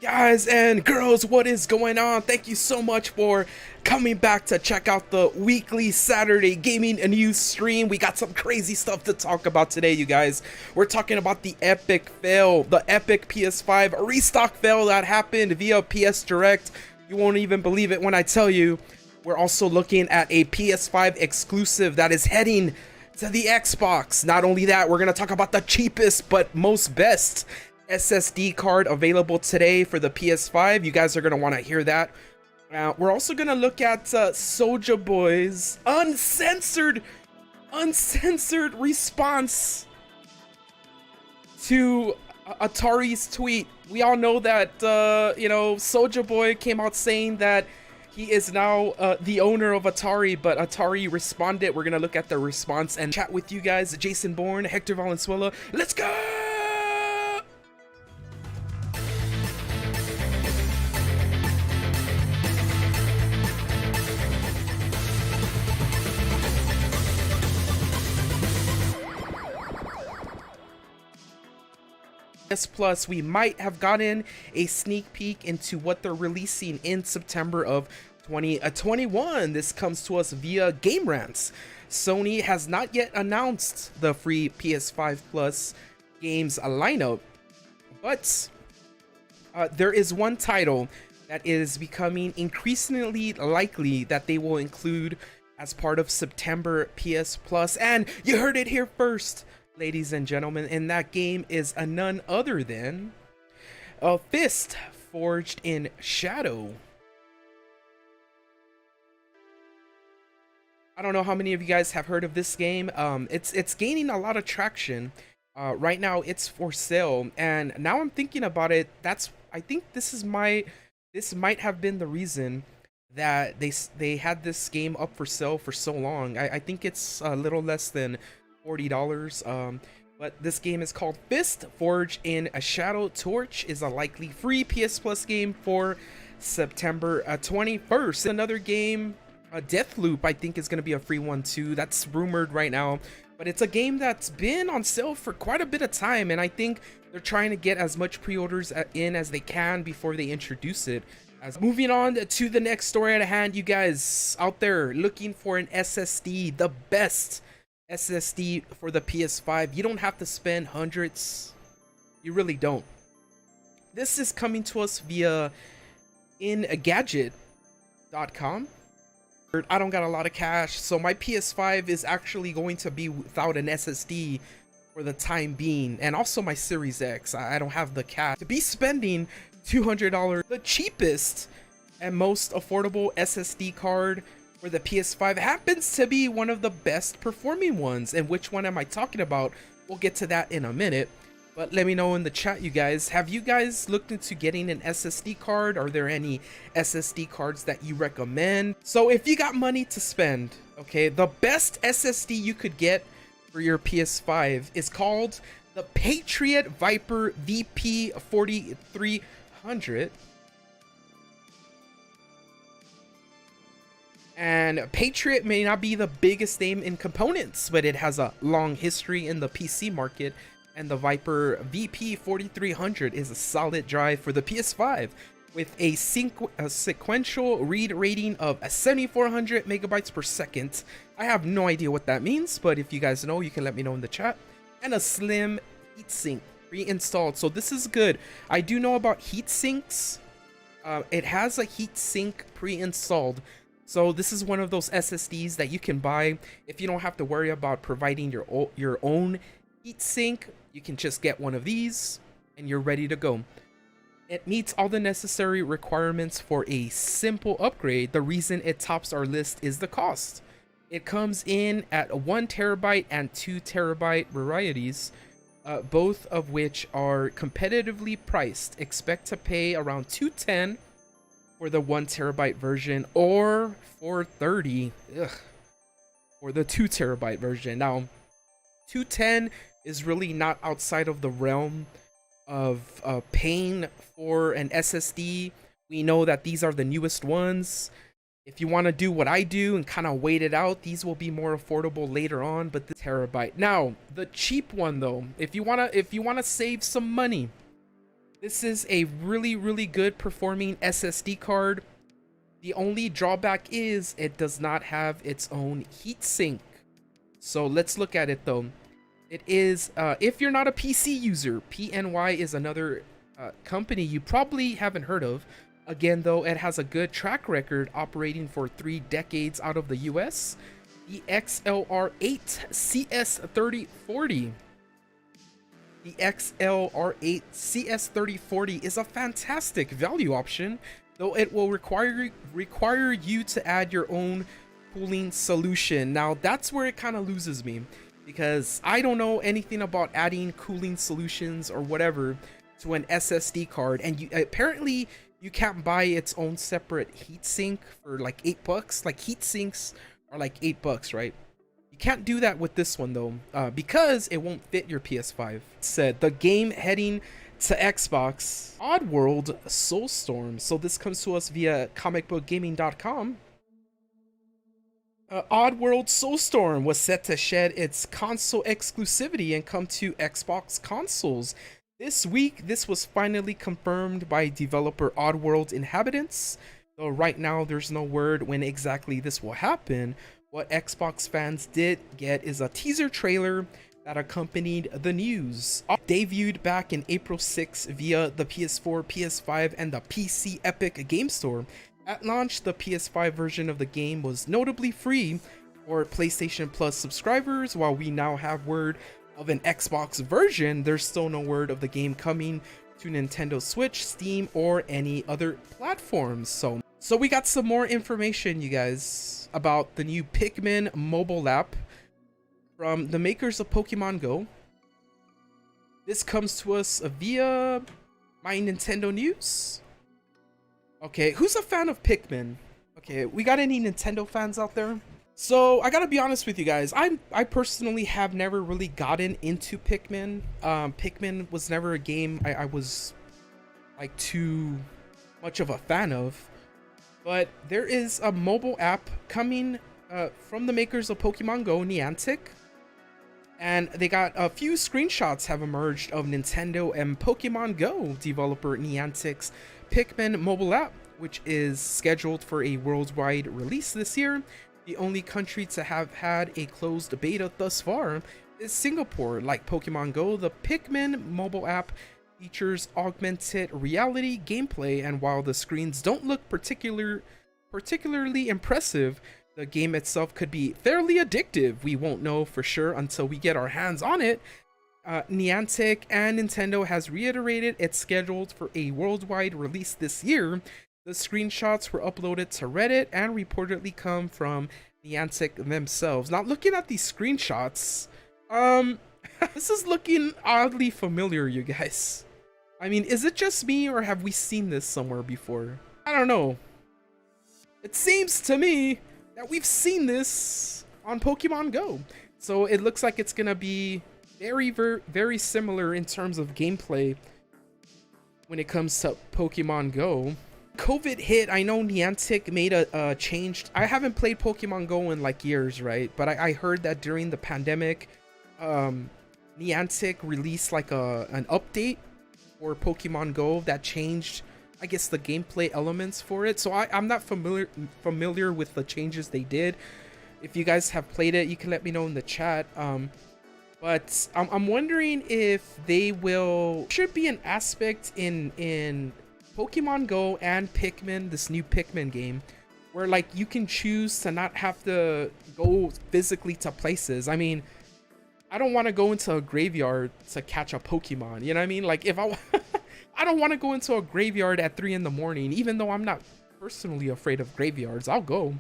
Guys and girls, what is going on? Thank you so much for coming back to check out the weekly Saturday gaming news stream. We got some crazy stuff to talk about today, you guys. We're talking about the epic fail, the epic PS5 restock fail that happened via PS Direct. You won't even believe it when I tell you. We're also looking at a PS5 exclusive that is heading to the Xbox. Not only that, we're going to talk about the cheapest but most best SSD card available today for the PS5. You guys are going to want to hear that. We're also going to look at Souja Boy's uncensored response to Atari's tweet. We all know that, Soulja Boy came out saying that he is now the owner of Atari, but Atari responded. We're going to look at the response and chat with you guys. Jason Bourne, Hector Valenzuela. Let's go! Plus, we might have gotten a sneak peek into what they're releasing in September of 2021. This comes to us via Game Rants. Sony has not yet announced the free PS5 Plus games lineup, but there is one title that is becoming increasingly likely that they will include as part of September PS Plus, and you heard it here first, ladies and gentlemen, and that game is none other than a Fist Forged in Shadow. I don't know how many of you guys have heard of this game. It's gaining a lot of traction. Right now it's for sale, and now I'm thinking about it, I think this might have been the reason that they had this game up for sale for so long. I think it's a little less than $40, but this game is called Fist Forged in a Shadow. Torch is a likely free PS Plus game for September 21st. Another game, Deathloop, I think is going to be a free one too. That's rumored right now, but it's a game that's been on sale for quite a bit of time, and I think they're trying to get as much pre-orders in as they can before they introduce it. Moving on to the next story at hand, you guys out there looking for an SSD, the best SSD for the PS5. You don't have to spend hundreds. You really don't. This is coming to us via Engadget.com. I don't got a lot of cash, so my PS5 is actually going to be without an SSD for the time being, and also my Series X. I don't have the cash to be spending $200. The cheapest and most affordable SSD card for the PS5 happens to be one of the best performing ones. And which one am I talking about? We'll get to that in a minute, but let me know in the chat, you guys. Have you guys looked into getting an SSD card? Are there any SSD cards that you recommend? So if you got money to spend, okay, the best SSD you could get for your PS5 is called the Patriot Viper VP 4300. And Patriot may not be the biggest name in components, but it has a long history in the PC market, and the Viper VP 4300 is a solid drive for the PS5 with a sequential read rating of 7400 megabytes per second. I have no idea what that means, but if you guys know, you can let me know in the chat. And a slim heatsink pre-installed, so this is good. I do know about heat sinks. It has a heat sink pre-installed, so this is one of those SSDs that you can buy if you don't have to worry about providing your own heat sink. You can just get one of these and you're ready to go. It meets all the necessary requirements for a simple upgrade. The reason it tops our list is the cost. It comes in at 1 terabyte and 2 terabyte varieties, both of which are competitively priced. Expect to pay around $210 for the 1 terabyte version, or $430 for the 2 terabyte version. Now, $210 is really not outside of the realm of paying for an SSD. We know that these are the newest ones. If you want to do what I do and kind of wait it out, these will be more affordable later on. But the terabyte. Now, the cheap one though, if you wanna save some money, This is a really good performing SSD card. The only drawback is it does not have its own heatsink. So let's look at it though. It is, if you're not a PC user, PNY is another company you probably haven't heard of. Again, though, it has a good track record operating for 3 decades out of the US. The XLR8 CS3040. The XLR8 CS3040 is a fantastic value option, though it will require you to add your own cooling solution. Now, that's where it kind of loses me, because I don't know anything about adding cooling solutions or whatever to an SSD card, and apparently you can't buy its own separate heatsink for like $8. Like, heat sinks are like $8, right? You can't do that with this one though, because it won't fit your PS5. Said the game heading to Xbox, Oddworld Soulstorm. So this comes to us via comicbookgaming.com. Oddworld Soulstorm was set to shed its console exclusivity and come to Xbox consoles. This week, this was finally confirmed by developer Oddworld Inhabitants, though right now there's no word when exactly this will happen. What Xbox fans did get is a teaser trailer that accompanied the news. Debuted back in April 6 via the PS4, PS5, and the PC Epic Game Store. At launch, the PS5 version of the game was notably free for PlayStation Plus subscribers. While we now have word of an Xbox version, there's still no word of the game coming to Nintendo Switch, Steam, or any other platforms. So we got some more information, you guys, about the new Pikmin mobile app from the makers of Pokemon Go. This comes to us via My Nintendo News. Okay, who's a fan of Pikmin? Okay, we got any Nintendo fans out there? So I gotta be honest with you guys, I personally have never really gotten into Pikmin. Pikmin was never a game I was like too much of a fan of. But there is a mobile app coming from the makers of Pokemon Go, Niantic. And they got a few screenshots have emerged of Nintendo and Pokemon Go developer Niantic's Pikmin mobile app, which is scheduled for a worldwide release this year. The only country to have had a closed beta thus far is Singapore. Like Pokemon Go, the Pikmin mobile app features augmented reality gameplay, and while the screens don't look particularly impressive, the game itself could be fairly addictive. We won't know for sure until we get our hands on it. Niantic and Nintendo has reiterated it's scheduled for a worldwide release this year. The screenshots were uploaded to Reddit and reportedly come from Niantic themselves. Now, looking at these screenshots, this is looking oddly familiar, you guys. I mean, is it just me, or have we seen this somewhere before? I don't know. It seems to me that we've seen this on Pokemon Go. So it looks like it's gonna be very similar in terms of gameplay when it comes to Pokemon Go. COVID hit. I know Niantic made a change. I haven't played Pokemon Go in like years, right? But I heard that during the pandemic, Niantic released like an update for Pokemon Go that changed, I guess, the gameplay elements for it. So I'm not familiar with the changes they did. If you guys have played it, you can let me know in the chat. But I'm wondering if they will. Should be an aspect in Pokemon Go and Pikmin, this new Pikmin game, where like you can choose to not have to go physically to places. I mean, I don't want to go into a graveyard to catch a Pokemon, you know what I mean? Like, if I don't want to go into a graveyard at 3 in the morning, even though I'm not personally afraid of graveyards. I'll go.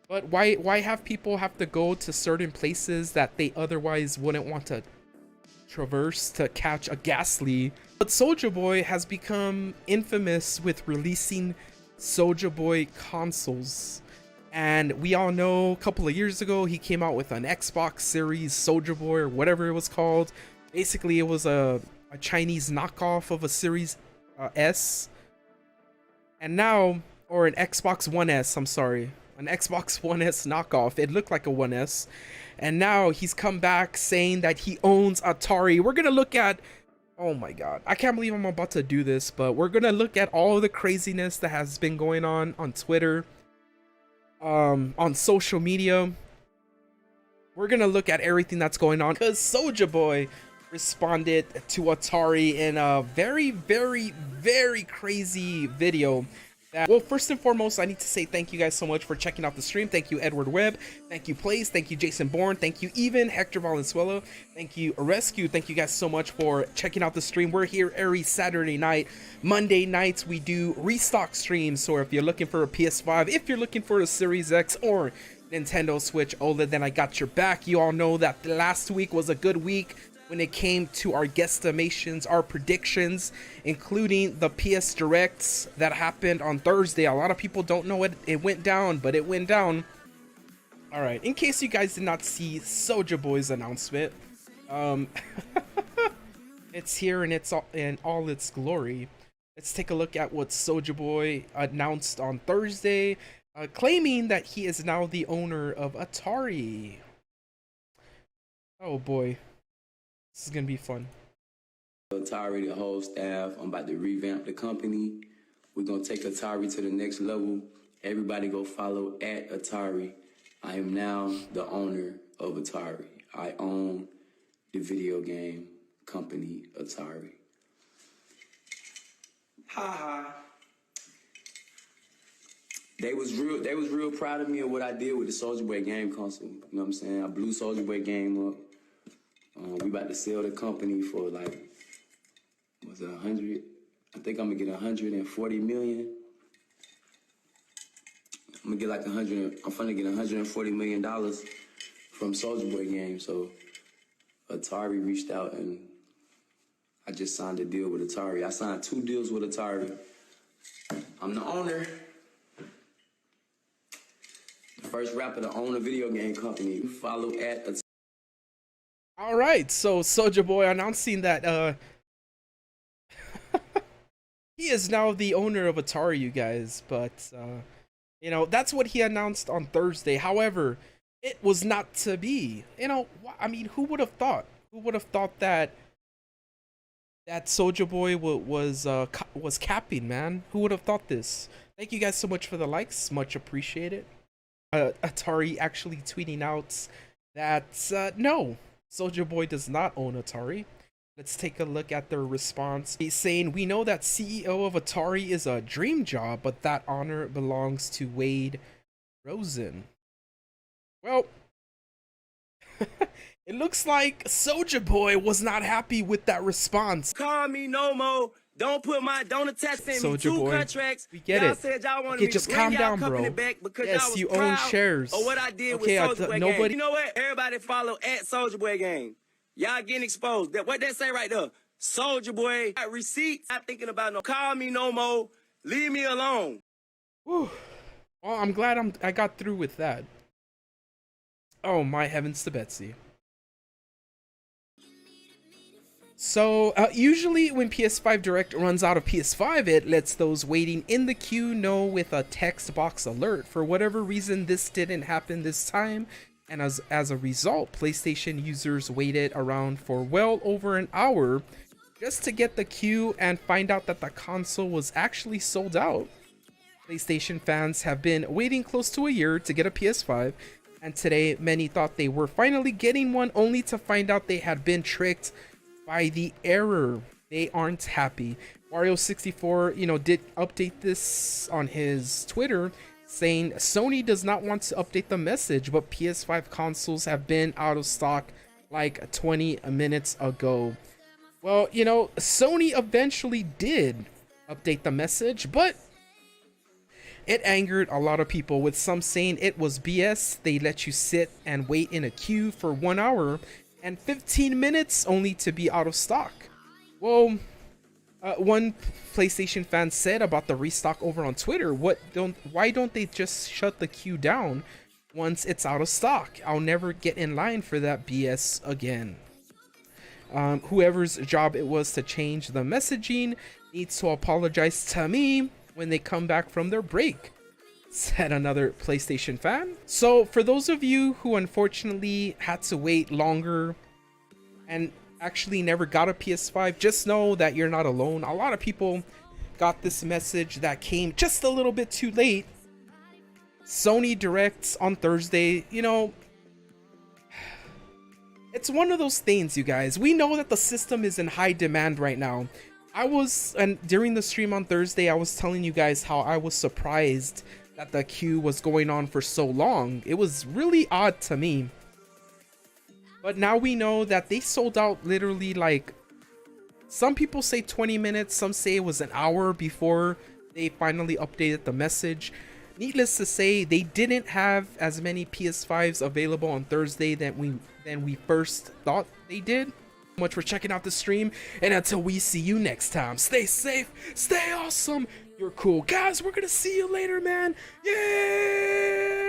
But why have people have to go to certain places that they otherwise wouldn't want to traverse to catch a Ghastly? But Souja Boy has become infamous with releasing Souja Boy consoles. And we all know a couple of years ago, he came out with an Xbox Series Souja Boy, or whatever it was called. Basically, it was a Chinese knockoff of a Series S. And now, or an Xbox One S, I'm sorry. An Xbox One S knockoff. It looked like a 1S. And now he's come back saying that he owns Atari. We're going to look at Oh my god, I can't believe I'm about to do this, but we're gonna look at all of the craziness that has been going on Twitter, on social media. We're gonna look at everything that's going on because Soulja Boy responded to Atari in a very, very, very crazy video. Well, first and foremost, I need to say thank you guys so much for checking out the stream. Thank you, Edward Webb. Thank you, Plays. Thank you, Jason Bourne. Thank you, Even, Hector Valenzuela. Thank you, Rescue. Thank you guys so much for checking out the stream. We're here every Saturday night. Monday nights, we do restock streams. So if you're looking for a PS5, if you're looking for a Series X or Nintendo Switch OLED, then I got your back. You all know that last week was a good week when it came to our guesstimations, our predictions, including the PS Directs that happened on Thursday. A lot of people don't know it went down, but it went down. All right, in case you guys did not see Soulja Boy's announcement, it's here and it's all in all its glory. Let's take a look at what Soulja Boy announced on Thursday, claiming that he is now the owner of Atari. Oh boy. This is gonna be fun. Atari, the whole staff, I'm about to revamp the company. We're gonna take Atari to the next level. Everybody go follow at Atari. I am now the owner of Atari. I own the video game company Atari. Ha ha. They was real proud of me of what I did with the Soulja Boy game console. You know what I'm saying? I blew Soulja Boy game up. We about to sell the company for like, was it 100? I think I'm gonna get 140 million. I'm gonna get like 100. I'm finna get 140 million dollars from Soulja Boy game. So Atari reached out and I just signed a deal with Atari. I signed 2 deals with Atari. I'm the owner. The first rapper to own a video game company. Follow at Atari. All right, so Soulja Boy announcing that he is now the owner of Atari, you guys. But you know, that's what he announced on Thursday. However, it was not to be. You know, I mean, who would have thought? Who would have thought that Soulja Boy was capping, man? Who would have thought this? Thank you guys so much for the likes, much appreciated. Atari actually tweeting out that no. Soulja Boy does not own Atari. Let's take a look at their response. He's saying, we know that CEO of Atari is a dream job, but that honor belongs to Wade Rosen. Well, it looks like Soulja Boy was not happy with that response. Call me no more. Don't attach me Soulja two Boy, contracts. we get y'all it. Said y'all wanted Okay, me just to bring calm down, company bro. back because Yes, y'all was you proud own shares. of what I did Okay, with Soulja Boy nobody. game. You know what? Everybody follow at Soulja Boy game. Y'all getting exposed. What they say right there? Soulja Boy got receipts. Not thinking about no. Call me no more. Leave me alone. Whew. Well, I'm glad I got through with that. Oh my heavens to Betsy. So, usually when PS5 Direct runs out of PS5, it lets those waiting in the queue know with a text box alert. For whatever reason, this didn't happen this time, and as a result, PlayStation users waited around for well over an hour just to get the queue and find out that the console was actually sold out. PlayStation fans have been waiting close to a year to get a PS5, and today many thought they were finally getting one, only to find out they had been tricked by the error. They aren't happy. Wario64, you know, did update this on his Twitter, saying Sony does not want to update the message, but PS5 consoles have been out of stock like 20 minutes ago. Well, you know, Sony eventually did update the message, but it angered a lot of people, with some saying it was BS. They let you sit and wait in a queue for 1 hour and 15 minutes only to be out of stock. Well, one PlayStation fan said about the restock over on Twitter, why don't they just shut the queue down once it's out of stock? I'll never get in line for that BS again. Whoever's job it was to change the messaging needs to apologize to me when they come back from their break, said another PlayStation fan. So for those of you who unfortunately had to wait longer, and actually never got a PS5, just know that you're not alone. A lot of people got this message that came just a little bit too late. Sony directs on Thursday. You know, it's one of those things, you guys. We know that the system is in high demand right now. And during the stream on Thursday, I was telling you guys how I was surprised that the queue was going on for so long. It was really odd to me. But now we know that they sold out literally, like, some people say 20 minutes, some say it was an hour before they finally updated the message. Needless to say, they didn't have as many PS5s available on Thursday than we first thought they did. Much for checking out the stream, and until we see you next time, stay safe, stay awesome, you're cool, guys. We're gonna see you later, man. Yeah.